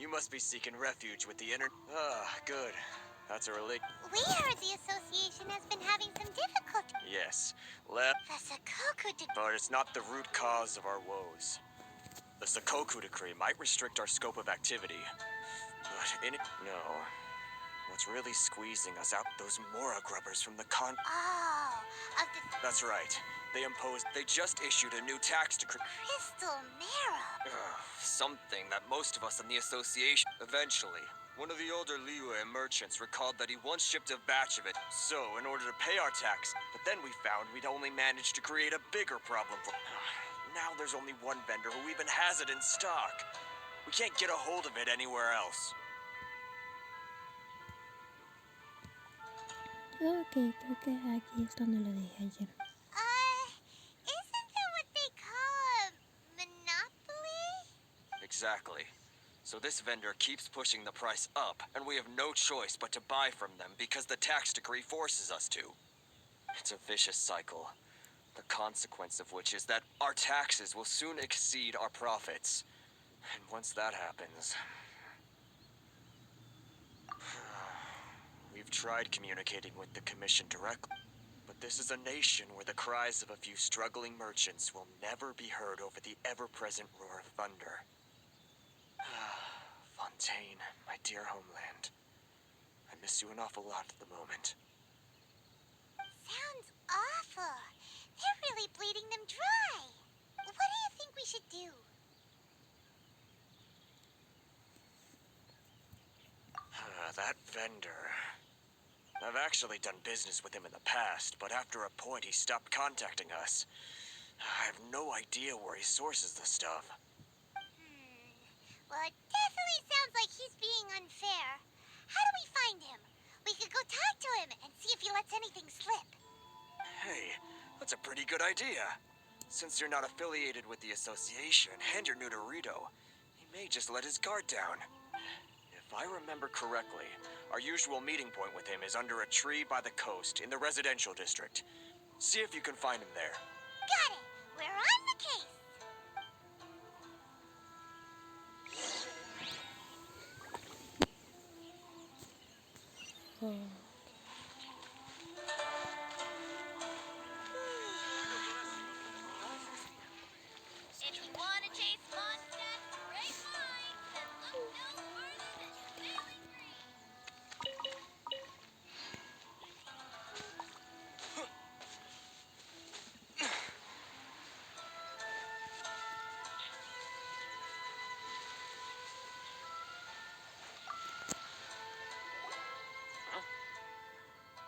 You must be seeking refuge with the Ah, good. That's a relief. We heard the association has been having some difficulty. Yes, The Sakoku but it's not the root cause of our woes. The Sakoku decree might restrict our scope of activity, but in it, no. What's really squeezing us out, those Mora grubbers from the Oh, of the That's right. They just issued a new tax decree. Crystal Marrow. Something that most of us in the association... Eventually, one of the older Liyue merchants recalled that he once shipped a batch of it. So, in order to pay our tax, but then we found we'd only managed to create a bigger problem for... Now there's only one vendor who even has it in stock. We can't get a hold of it anywhere else. Ok, creo que aquí es donde lo dejé ayer. Isn't that what they call a monopoly? Exactly. So this vendor keeps pushing the price up, and we have no choice but to buy from them because the tax decree forces us to. It's a vicious cycle, the consequence of which is that our taxes will soon exceed our profits. And once that happens... We've tried communicating with the Commission directly, but this is a nation where the cries of a few struggling merchants will never be heard over the ever-present roar of thunder. Fontaine, my dear homeland. I miss you an awful lot at the moment. Sounds awful. They're really bleeding them dry. What do you think we should do? That vendor... I've actually done business with him in the past, but after a point he stopped contacting us. I have no idea where he sources the stuff. Well, it definitely sounds like he's being unfair. How do we find him? We could go talk to him and see if he lets anything slip. Hey, that's a pretty good idea. Since you're not affiliated with the association and you're new to Rito, he may just let his guard down. If I remember correctly, our usual meeting point with him is under a tree by the coast in the residential district. See if you can find him there. Got it. We're on the case. Oh. If you want to chase Mondstadt, great minds, then look no further than Sailing Green.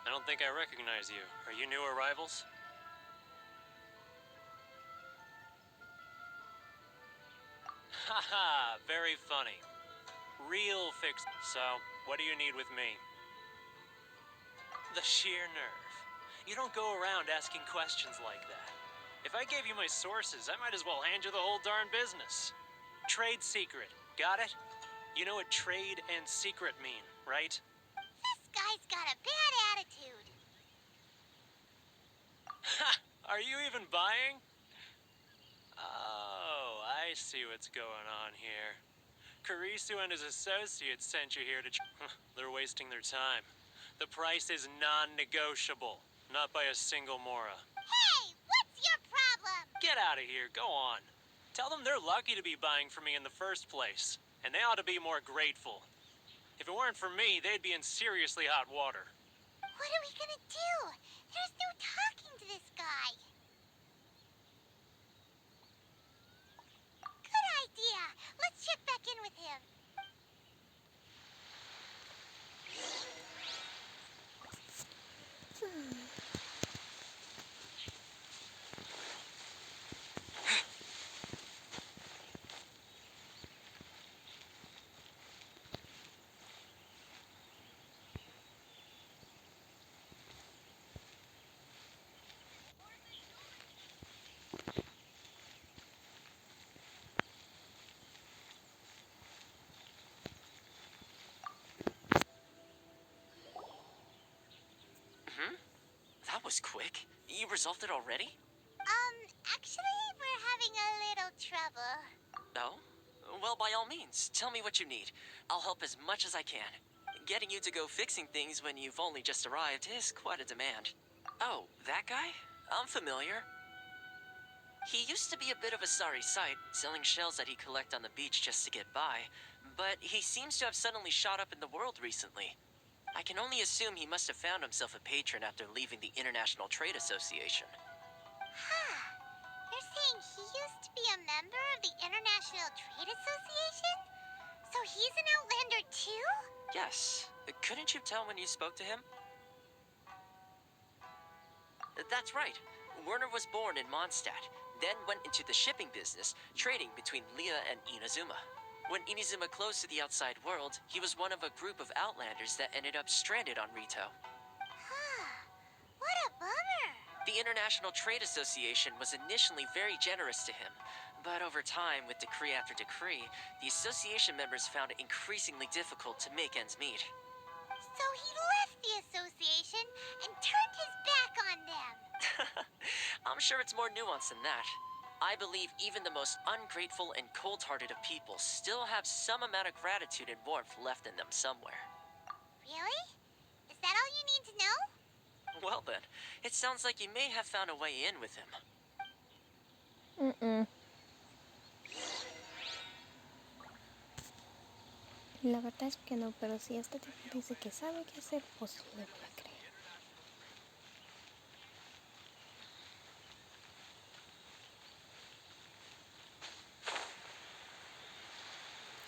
I don't think I recognize you. Are you new arrivals? Haha, very funny. Real fix. So, what do you need with me? The sheer nerve. You don't go around asking questions like that. If I gave you my sources, I might as well hand you the whole darn business. Trade secret. Got it? You know what trade and secret mean, right? This guy's got a bad attitude. Ha! Are you even buying? Oh, I see what's going on here. Karisu and his associates sent you here to... They're wasting their time. The price is non-negotiable, not by a single Mora. Hey, what's your problem? Get out of here, go on. Tell them they're lucky to be buying from me in the first place, and they ought to be more grateful. If it weren't for me, they'd be in seriously hot water. What are we gonna do? There's no talking to this guy. Good idea. Let's check back in with him. That was quick. You resolved it already? Actually, we're having a little trouble. Oh? Well, Well, by all means, tell me what you need. I'll help as much as I can. Getting you to go fixing things when you've only just arrived is quite a demand. Oh, that guy? I'm familiar. He used to be a bit of a sorry sight, selling shells that he collect on the beach just to get by, but he seems to have suddenly shot up in the world recently. I can only assume he must have found himself a patron after leaving the International Trade Association. Huh. You're saying he used to be a member of the International Trade Association? So he's an Outlander too? Yes. Couldn't you tell when you spoke to him? That's right. Werner was born in Mondstadt, then went into the shipping business, trading between Leah and Inazuma. When Inazuma closed to the outside world, he was one of a group of Outlanders that ended up stranded on Rito. Huh. What a bummer. The International Trade Association was initially very generous to him, but over time, with decree after decree, the association members found it increasingly difficult to make ends meet. So he left the association and turned his back on them. I'm sure it's more nuanced than that. I believe even the most ungrateful and cold-hearted of people still have some amount of gratitude and warmth left in them somewhere. Really? Is that all you need to know? Well then, it sounds like you may have found a way in with him. La verdad es que no, pero si este tipo dice que sabe qué hacer, pues le voy a creer.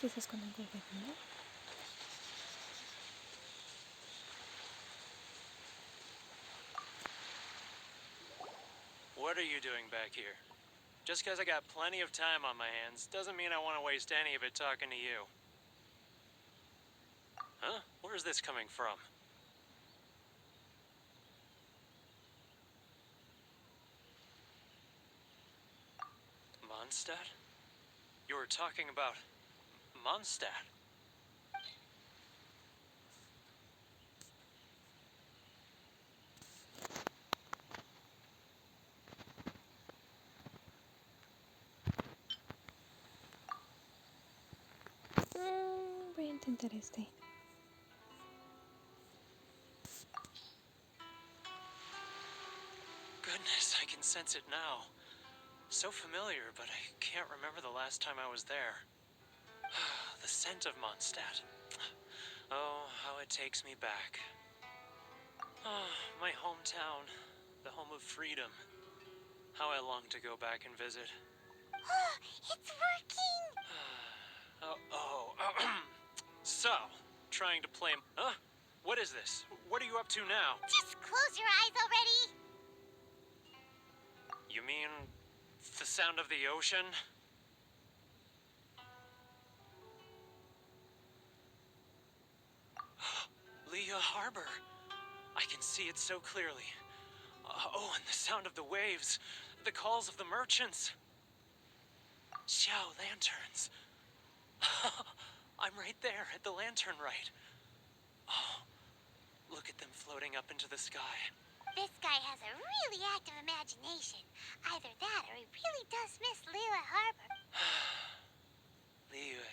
Quizás con algo bueno. What are you doing back here? Just because I got plenty of time on my hands doesn't mean I want to waste any of it talking to you. Huh? Where's this coming from? Mondstadt? You were talking about Mondstadt. Voy a intentar este. Goodness, I can sense it now. So familiar, but I can't remember the last time I was there. The scent of Mondstadt. Oh, how it takes me back. Oh, my hometown, the home of freedom. How I long to go back and visit. It's working! So, trying to play... Huh? What is this? What are you up to now? Just close your eyes already! You mean the sound of the ocean? Leah Harbor. I can see it so clearly. Oh, and the sound of the waves. The calls of the merchants. Xiao lanterns. I'm right there at the lantern right. Oh, look at them floating up into the sky. This guy has a really active imagination. Either that or he really does miss Lila Harbor. Leah.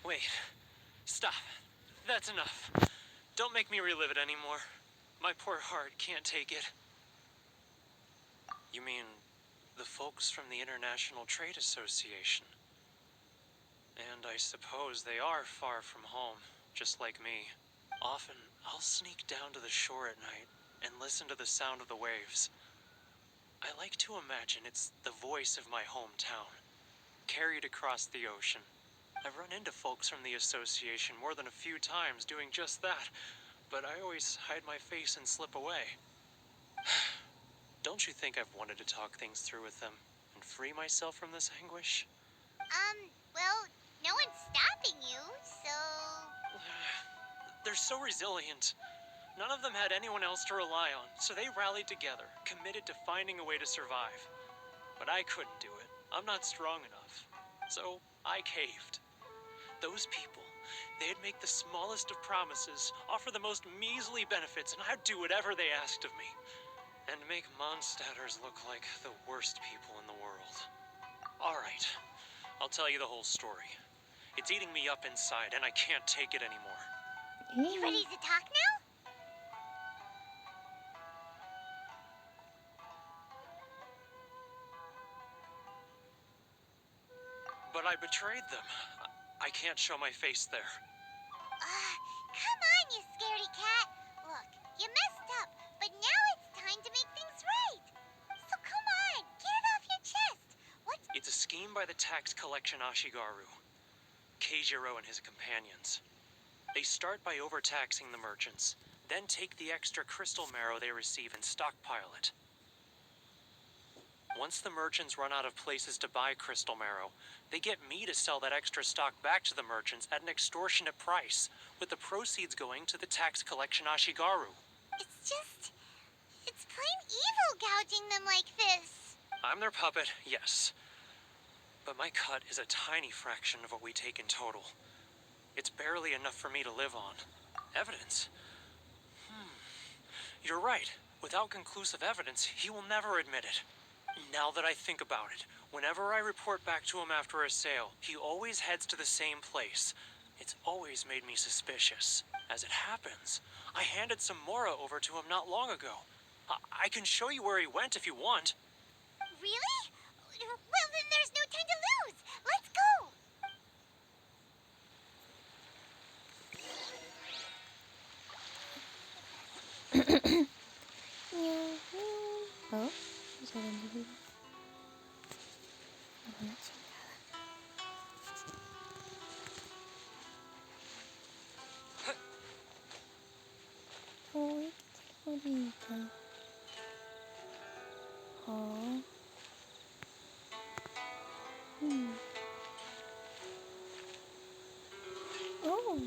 Wait. Stop. That's enough. Don't make me relive it anymore. My poor heart can't take it. You mean the folks from the International Trade Association? And I suppose they are far from home, just like me. Often, I'll sneak down to the shore at night and listen to the sound of the waves. I like to imagine it's the voice of my hometown, carried across the ocean. I've run into folks from the association more than a few times doing just that, but I always hide my face and slip away. Don't you think I've wanted to talk things through with them and free myself from this anguish? Well, no one's stopping you, so... They're so resilient. None of them had anyone else to rely on, so they rallied together, committed to finding a way to survive. But I couldn't do it. I'm not strong enough. So I caved. Those people, they'd make the smallest of promises, offer the most measly benefits, and I'd do whatever they asked of me. And make Mondstadters look like the worst people in the world. Alright, I'll tell you the whole story. It's eating me up inside, and I can't take it anymore. You ready to talk now? But I betrayed them. I can't show my face there. Come on, you scaredy cat. Look, you messed up, but now it's time to make things right. So come on, get it off your chest. What's... It's a scheme by the tax collection Ashigaru, Keijiro and his companions. They start by overtaxing the merchants, then take the extra crystal marrow they receive and stockpile it. Once the merchants run out of places to buy crystal marrow, they get me to sell that extra stock back to the merchants at an extortionate price, with the proceeds going to the tax collection Ashigaru. It's plain evil gouging them like this. I'm their puppet, yes. But my cut is a tiny fraction of what we take in total. It's barely enough for me to live on. Evidence? You're right. Without conclusive evidence, he will never admit it. Now that I think about it, whenever I report back to him after a sale, he always heads to the same place. It's always made me suspicious. As it happens, I handed some Mora over to him not long ago. I can show you where he went if you want. Really? Well, then there's no time to lose. Let's go. Oh, se habían dividido. Una chingada. Uy, qué bonita. Oh. Oh.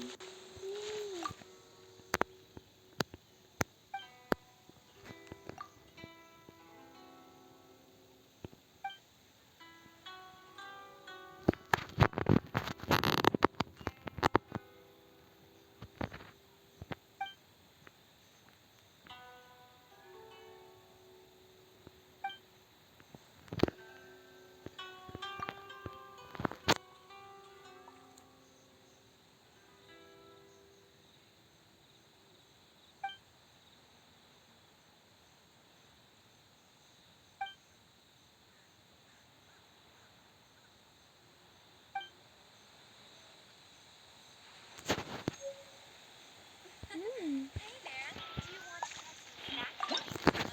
Hey man, do you want to have some snacks?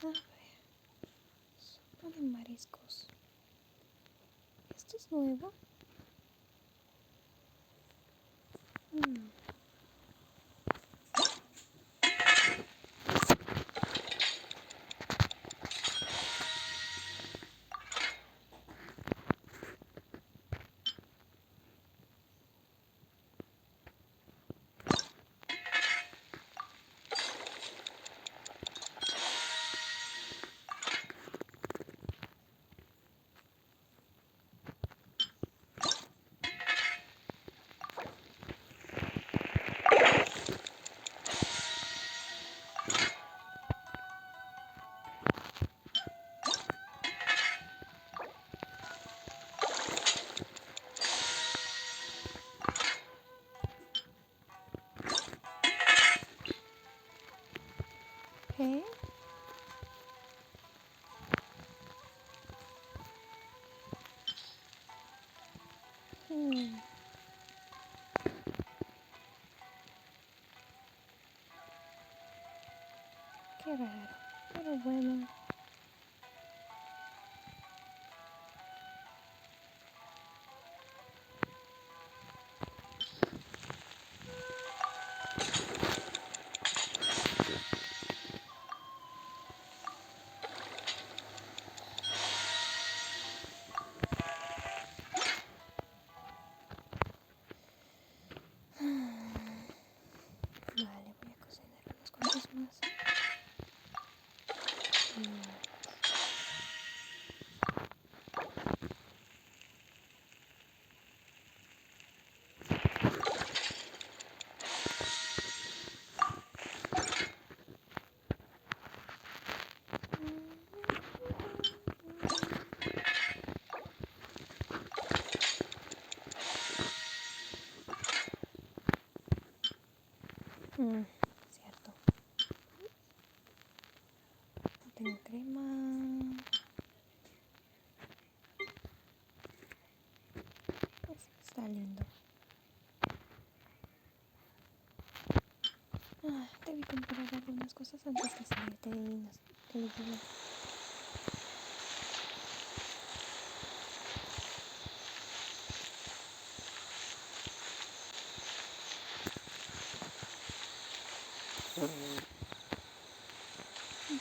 A ver. Sopa de mariscos. ¿Esto es nuevo? ¿Qué? Qué raro, pero bueno. Vale, voy a coser Cierto. No tengo crema. Está lindo. Debí comprar algunas cosas antes de salir de Inazuma.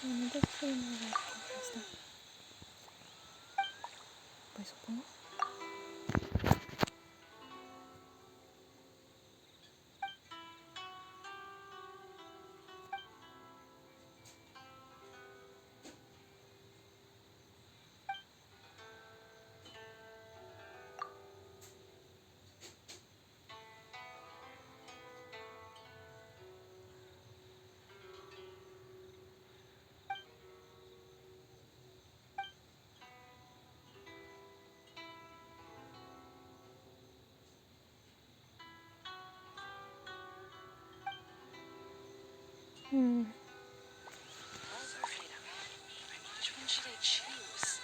Bueno, entonces voy a ver qué está. Pues supongo. Which one should I choose?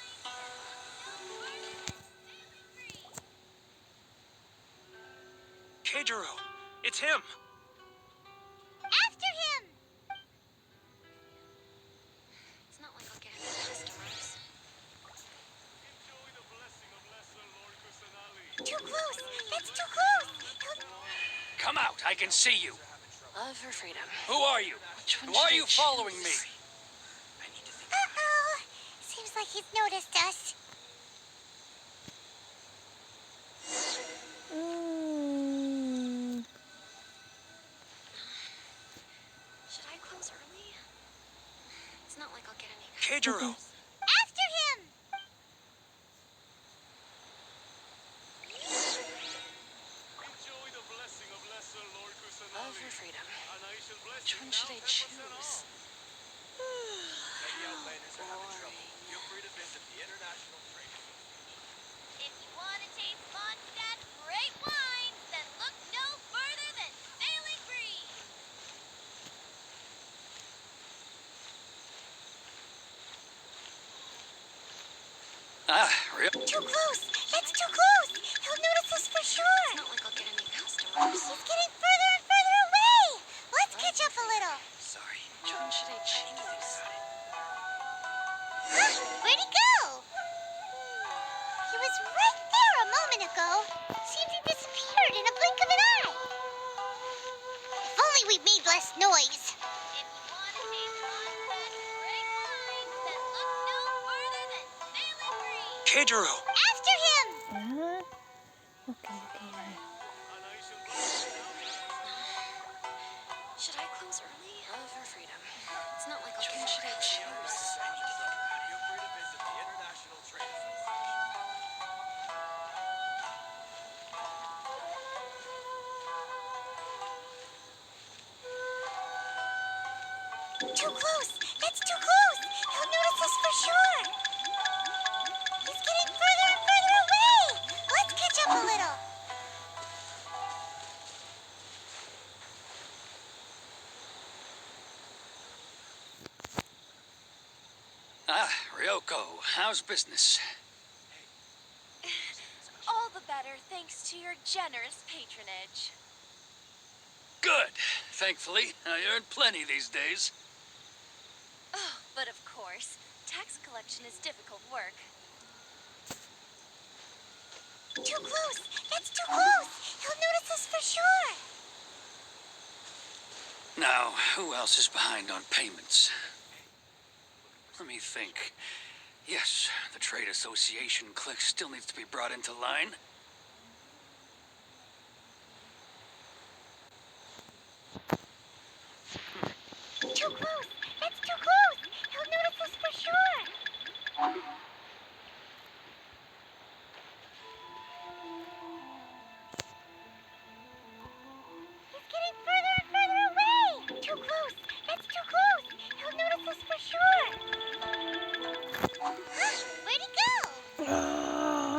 Keijiro, it's him! After him! It's not like I'll get any customers. Too close! That's too close! Come out, I can see you. Love or freedom? Who are you? Which one Why are should I you following me? choose? Uh-oh! Seems like he's noticed us. Should I close early? It's not like I'll get any Keijiro! After him! Love or freedom? Which one should I choose? Feel free to visit the International Trade. If you want to taste Mondstadt's great wines, then look no further than Sailing Breeze! Real? Too close! That's too close! He'll notice us for sure! It's not like I'll get any customers. He's getting further and further away! Let's catch up a little! Sorry. Which one should I choose? Where'd he go? He was right there a moment ago. Seems he disappeared in a blink of an eye. If only we made less noise. If you want to taste Mondstadt's great wines, then look no further than Sailing Breeze. Keijiro! After him! Okay. Should I close early? Love or freedom? It's not like I'll get any should I choose? Feel free to visit the International Trade Association. Too close! That's too close! He'll notice us for sure! He's getting further and further away! Let's catch up a little! Ryoko, how's business? All the better thanks to your generous patronage. Good. Thankfully, I earn plenty these days. Oh, but of course, tax collection is difficult work. Too close! That's too close! He'll notice us for sure! Now, who else is behind on payments? Let me think. Yes, the Trade Association clique still needs to be brought into line. Too close!